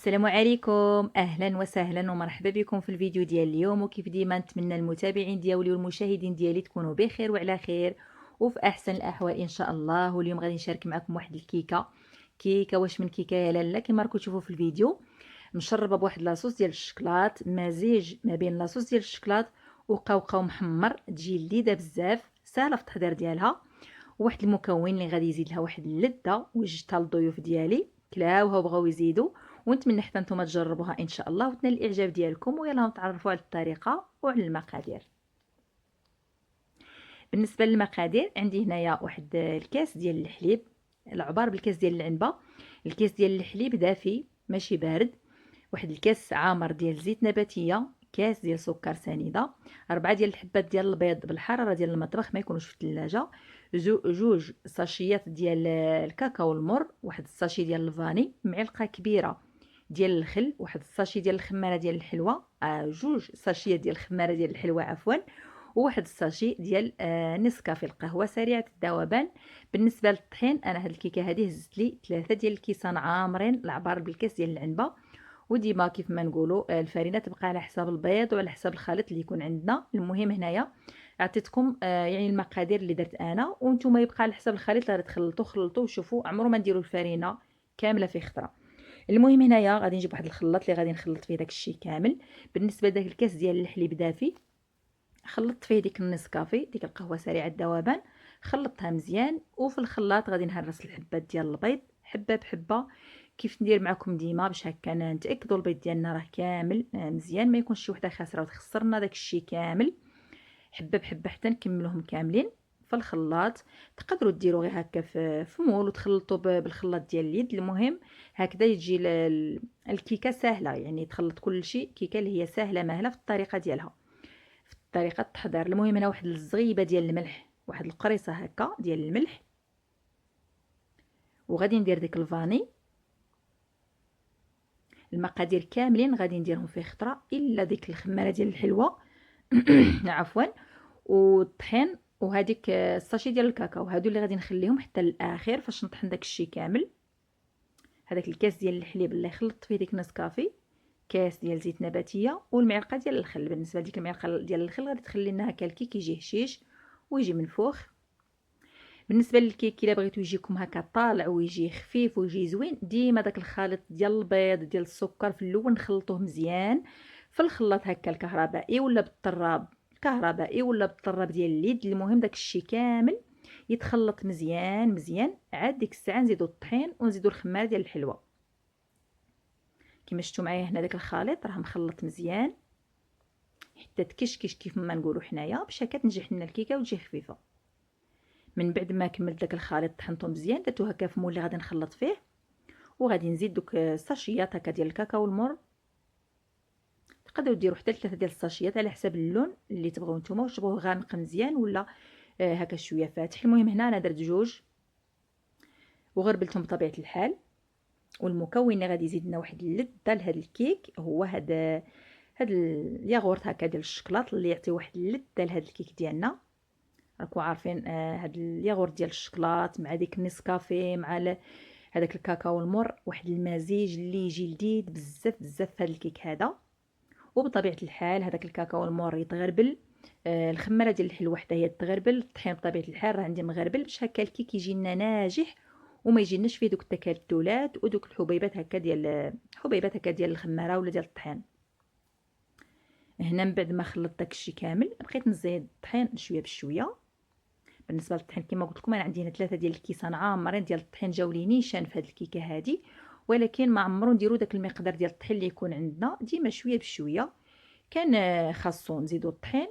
السلام عليكم، اهلا وسهلا ومرحبا بكم في الفيديو ديال اليوم. وكيف ديما نتمنى المتابعين ديالي والمشاهدين ديالي تكونوا بخير وعلى خير وفي احسن الاحوال ان شاء الله. واليوم غادي نشارك معكم واحد الكيكه. واش من كيكه يا لاله كما راكم تشوفوا في الفيديو، مشربه بواحد لاصوص ديال الشكلاط، مزيج ما بين لاصوص ديال الشكلاط وقوقاو محمر. تجي لذيذه بزاف، سهله في التحضير ديالها. وواحد المكون اللي غادي يزيد لها واحد اللذه وجدتها للضيوف ديالي كلاوها وبغاو يزيدوا. ونتمنى حتى نتوما تجربوها ان شاء الله وتنال الاعجاب ديالكم. ويلا نتعرفوا على الطريقه وعلى المقادير. بالنسبه للمقادير، عندي هنايا واحد الكاس ديال الحليب العبار بالكاس ديال العنبه. الكاس ديال الحليب دافي ماشي بارد. واحد الكاس عامر ديال زيت نباتيه. كاس ديال سكر سنيده. 4 ديال الحبات ديال البيض بالحراره ديال المطبخ، ما يكونوش في الثلاجه. جوج ساشيات ديال الكاكاو المر. واحد الساشي ديال الفاني. معلقه كبيره ديال الخل. واحد الساشي ديال الخماره ديال الحلوى. جوج ساشيات ديال الخماره ديال الحلوى عفوا. وواحد الساشي ديال نسكافي القهوه سريعه الذوبان. بالنسبه للطحين، انا هاد الكيكه هذه هزت لي 3 ديال الكيسان عامرين العبار بالكاس ديال العنبه. وديما كيف ما نقولوا الفرينه تبقى على حساب البيض وعلى حساب الخليط اللي يكون عندنا. المهم هنايا عطيتكم يعني المقادير اللي درت انا، وانتم يبقى على حساب الخليط اللي خلطوا وشوفوا. عمرو ما نديروا الفرينه كامله في خطره. المهم هنايا غادي نجيب واحد الخلاط اللي غادي نخلط فيه داك الشيء كامل. بالنسبه لذاك الكاس ديال الحليب دافي، خلطت فيه ديك النسكافي ديك القهوه سريعه الذوبان، خلطتها مزيان. وفي الخلاط غادي نهرس الحبات ديال البيض حبه بحبه كيف ندير معكم ديما، باش هكا نتاكدوا البيض ديالنا راه كامل مزيان، ما يكونش شي وحده خاسره وتخسرنا داك الشيء كامل. حبه بحبه حتى نكملوهم كاملين في الخلاط. تقدروا ديروا غير هكا في مول وتخلطوا بالخلاط ديال اليد. المهم هكذا يجي الكيكه سهله، يعني تخلط كل شيء. كيكه اللي هي سهله ماهله في الطريقه ديالها، في طريقه التحضير. المهم هنا واحد الزغيبه ديال الملح، واحد القريصه هكا ديال الملح. وغادي ندير ديك الفاني. المقادير كاملين غادي نديرهم في خطره الا ديك الخماره ديال الحلوه عفوا، والطحين، وهذيك الساشي ديال الكاكاو. هادو اللي غادي نخليهم حتى للاخر فاش نطحن داك الشيء كامل. هذاك الكاس ديال الحليب اللي خلطت فيه ديك نسكافي، كاس ديال زيت نباتيه، والمعلقه ديال الخل. بالنسبه لديك المعلقه ديال الخل غادي تخلي لنا هكا الكيك يجي هشيش ويجي منفوخ. بالنسبه للكيك الا بغيتو يجيكم هكا طالع ويجي خفيف ويجي زوين، ديما داك الخليط ديال البيض ديال السكر في الاول نخلطوه مزيان في الخلاط هكا الكهربائي ولا بالطراب الكهربائي ولا بالطراب ديال اليد. المهم داك الشيء كامل يتخلط مزيان مزيان. عاد ديك الساعه نزيدو الطحين ونزيدو الخمار ديال الحلوى. كما شفتوا معايا هنا داك الخليط راه مخلط مزيان حتى تكشكش كيف ما نقولوا حنايا، باش هكا تنجح لنا الكيكه وتجي خفيفه. من بعد ما كملت داك الخليط طحنته مزيان، درتو هكا في مول اللي غادي نخلط فيه، وغادي نزيد دوك الساشيات هكا ديال الكاكاو المر. تقدروا ديروا حتى 3 ديال الساشيات على حساب اللون اللي تبغوا نتوما، واش تبغوه غامق مزيان ولا هكا شويه فاتح. المهم هنا انا درت جوج وغربلتهم بطبيعه الحال. والمكون اللي غادي يزيد لنا واحد اللذه لهذا الكيك هو هاد الياغورت هكا ديال الشكلاط اللي يعطي واحد اللذه لهذا الكيك ديالنا. راكم عارفين هاد الياغورت ديال الشكلاط مع ديك النسكافيه مع هذاك الكاكاو المر، واحد المزيج اللي يجي لذيذ بزاف بزاف في هذا الكيك هذا. وبطبيعه الحال هذاك الكاكاو المر يتغربل. الخماره ديال الحلوه حتى هي تغربل. الطحين بطبيعه الحال راه عندي مغربل باش هكا الكيك يجي لنا ناجح وما يجيناش فيه دوك التكتلات ودوك الحبيبات هكا ديال الخماره ولا ديال الطحين. هنا من بعد ما خلطت داكشي كامل بقيت نزيد الطحين شويه بشويه. بالنسبه للطحين كما قلت لكم انا عندي هنا 3 ديال الكيسان عامرين ديال الطحين جاو لي نيشان في هذه الكيكه هذه، ولكن ما عمرو نديروا داك المقدار ديال الطحين اللي يكون عندنا، ديما شويه بشويه. كان خاصو نزيدوا الطحين.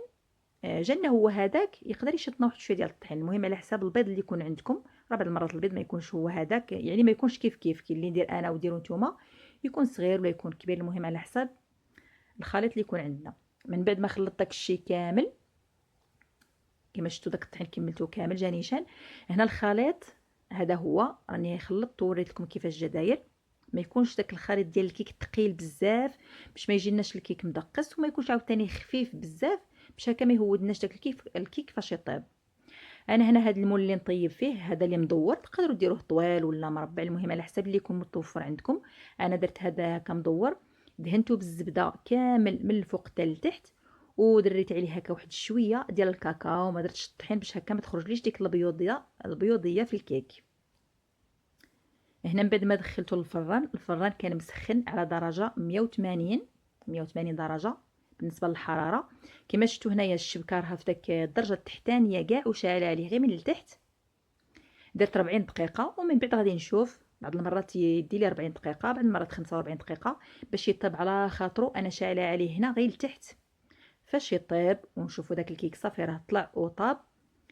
جانا هو هذاك يقدر يشطنا واحد شويه ديال الطحين. المهم على حساب البيض اللي يكون عندكم. راه بعض المرات البيض ما يكونش هو هذاك، يعني ما يكونش كيف كاين اللي ندير انا وديروا نتوما، يكون صغير ولا يكون كبير. المهم على حساب الخليط اللي يكون عندنا. من بعد ما خلطت داك الشيء كامل كما شفتوا داك الطحين كملته كامل جا نيشان. هنا الخليط هذا هو راني خلطت ووريت لكم كيفاش جا داير. ما يكونش داك الخليط ديال الكيك ثقيل بزاف باش ما يجيناش الكيك مدقس، وما يكونش عاوتاني خفيف بزاف باش هكا ما يهودناش داك الكيك فاش يطيب. انا هنا هذا المول اللي نطيب فيه هذا اللي مدور، تقدروا ديروه طوال ولا مربع، المهم على حسب اللي يكون متوفر عندكم. انا درت هذا هكا مدور، دهنته بالزبده كامل من الفوق حتى لتحت، ودريت عليه هكا واحد شويه ديال الكاكاو، ما درتش الطحين باش هكا ما تخرجليش ديك البيوضيه في الكيك. هنا من بعد ما دخلته للفران، الفران كان مسخن على درجه 180 درجه بالنسبه للحراره. كما شفتوا هنايا الشبكه راها في داك الدرجه التحتانيه كاع وشاعله عليه غير من التحت. درت 40 دقيقه ومن بعد غادي نشوف، بعض المرات يدي لي 40 دقيقه، بعض المرات 45 دقيقه باش يطيب على خاطرو. انا شاعله عليه هنا غير لتحت. فاش يطيب ونشوفوا داك الكيك صافي راه طلع وطاب،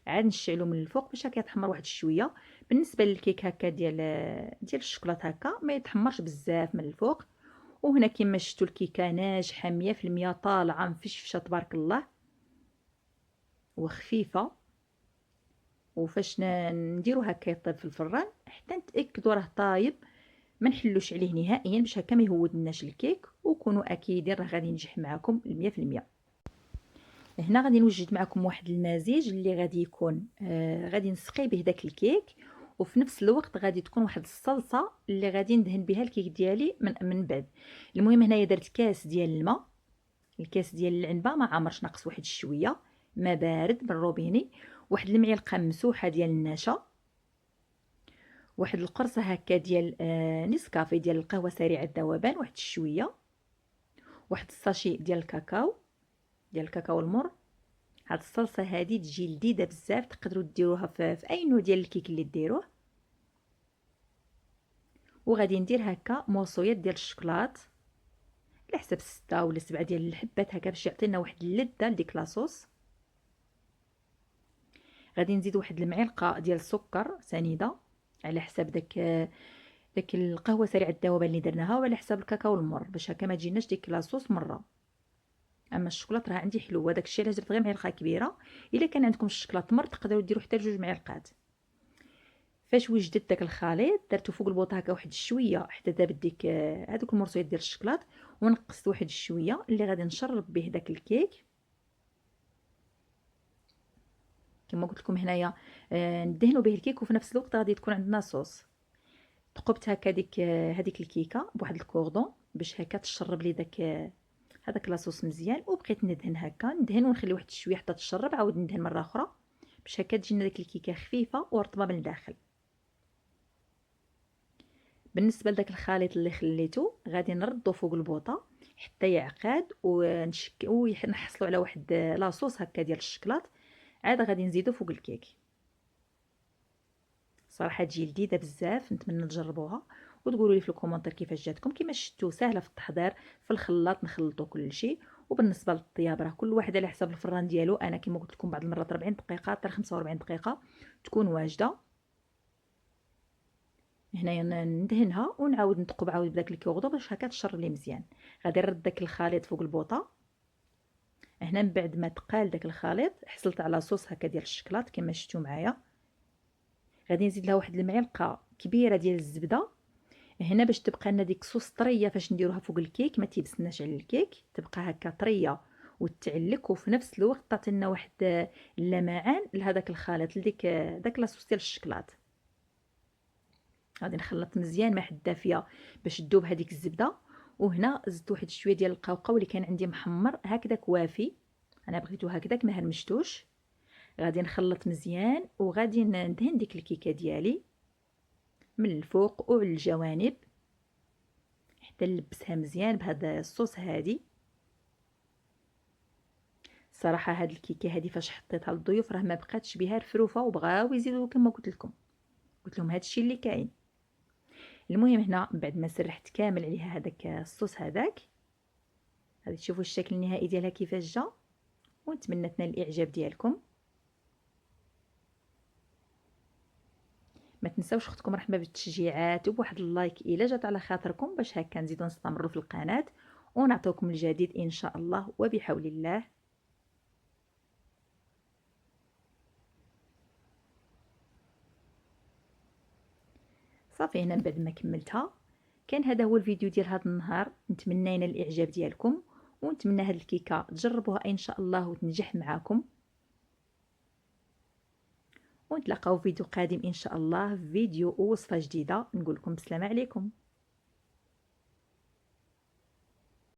عاد نشعلو من الفوق باش هكا يتحمر واحد شويه. بالنسبه للكيك هكا ديال الشوكولاط هكا ما يتحمرش بزاف من الفوق. وهنا كما شفتوا الكيكه ناجحه 100%، طالعه مفشفشه تبارك الله وخفيفه. وفاش نديرو هكا يطيب في الفران حتى نتاكدوا راه طايب، ما نحلوش عليه نهائيا باش هكا ما يهودناش الكيك، وكونوا اكيدين راه غادي ينجح معكم 100%. هنا غادي نوجد معكم واحد المزيج اللي غادي يكون غادي نسقي به داك الكيك، وفي نفس الوقت غادي تكون واحد الصلصه اللي غادي ندهن بها الكيك ديالي من بعد. المهم هنايا درت كاس ديال الماء، الكاس ديال العنبه ما عامرش ناقص واحد شويه ما بارد من الروبيني، واحد المعلقه ممسوحه ديال النشا، واحد القرصه هكا ديال نسكافي ديال القهوه سريعه الذوبان واحد شويه، واحد الساشي ديال الكاكاو المر. هاد الصلصه هذه تجي لذيذه بزاف، تقدروا ديروها في اي نوع ديال الكيك اللي ديروه. وغادي ندير هكا موصويات ديال الشوكولات على حسب 6 ولا 7 ديال الحبات هكا باش يعطينا واحد اللذه لديك لاصوص. غادي نزيد واحد المعلقه ديال السكر سنيده على حساب داك القهوه سريعه الذوبان اللي درناها، وعلى حساب الكاكاو المر باش هكا ما تجيناش ديك لاصوص مره. اما الشوكولاط راه عندي حلو، هذاك الشيء علاش درت غير معلقه كبيره. الا كان عندكم الشوكولاط مر تقدروا ديروا حتى 2 معلقات. فاش وجدت داك الخليط درتو فوق البوطه هكا واحد شويه حتى دابت ديك هذوك المرصويات ديال الشوكولاط، ونقصت واحد شويه اللي غادي نشرب به داك الكيك. كما قلت لكم هنايا ندهنوا به الكيك وفي نفس الوقت غادي تكون عندنا صوص. ثقبت هكا هذيك الكيكه بواحد الكوردون باش هكا تشرب لي هذاك لاصوص مزيان، وبقيت ندهن هكا ندهن ونخلي واحد شويه حتى تشرب، عاود ندهن مره اخرى باش هكا تجينا داك الكيكه خفيفه ورطبه من الداخل. بالنسبه لذاك الخليط اللي خليته غادي نردو فوق البوطه حتى يعقد ونحصلوا على واحد لاصوص هكا ديال الشكلاط، عاد غادي نزيدو فوق الكيك. صراحه تجي لذيذه بزاف، نتمنى تجربوها وتقولوا لي في الكومنتير كيفاش جاتكم. كما شفتوا سهله في التحضير، في الخلاط نخلطوا كل شيء. وبالنسبه للطياب راه كل واحد على حسب الفران ديالو. انا كما قلت لكم بعض المرات 40 دقيقه حتى 45 دقيقه تكون واجده. هنايا ندهنها ونعاود نثقب عاود بداك الكوردو باش هكا تشرب لي مزيان. غادي نرد داك الخليط فوق البوطه. هنا من بعد ما تقال داك الخليط حصلت على صوص هكا ديال الشكلاط كما شفتوا معايا. غادي نزيد لها واحد المعلقه كبيره ديال الزبده هنا باش تبقى لنا ديك الصوص طريه فاش نديروها فوق الكيك، ما تيبسناش على الكيك، تبقى هكا طريه وتعلك، وفي نفس الوقت تعطينا واحد اللمعان لهذاك الخليط لديك داك لاصوص ديال الشكلاط. غادي نخلط مزيان مع حد دافيه باش تذوب هذيك الزبده. وهنا زدت واحد شويه ديال القوقاو اللي كان عندي محمر هكذاك وافي، انا بغيتو هكذاك ما هرمشتوش. غادي نخلط مزيان وغادي ندهن ديك الكيكه ديالي من الفوق وعلى الجوانب حتى نلبسها مزيان بهذا الصوص هادي. صراحه هاد الكيكه هادي فاش حطيتها للضيوف راه ما بقاتش بها الفروفه وبغاو يزيدوا كما قلت لكم، قلت لهم هادشي اللي كاين. المهم هنا بعد ما سرحت كامل عليها هذاك الصوص هذاك، غادي تشوفوا الشكل النهائي ديالها كيفاش جا، ونتمنى تنال الاعجاب ديالكم. ما تنساوش اختكم رحمه بالتشجيعات وبواحد اللايك الا جات على خاطركم باش هكا نزيدو نستمروا في القناه ونعطيكم الجديد ان شاء الله وبحول الله. صافي هنا بعد ما كملتها كان هذا هو الفيديو ديال هذا النهار. نتمنى ينال الاعجاب ديالكم ونتمنى هاد الكيكه تجربوها ان شاء الله وتنجح معاكم. ونتلاقاو في فيديو قادم ان شاء الله، فيديو ووصفه جديده. نقول لكم بسلامه عليكم.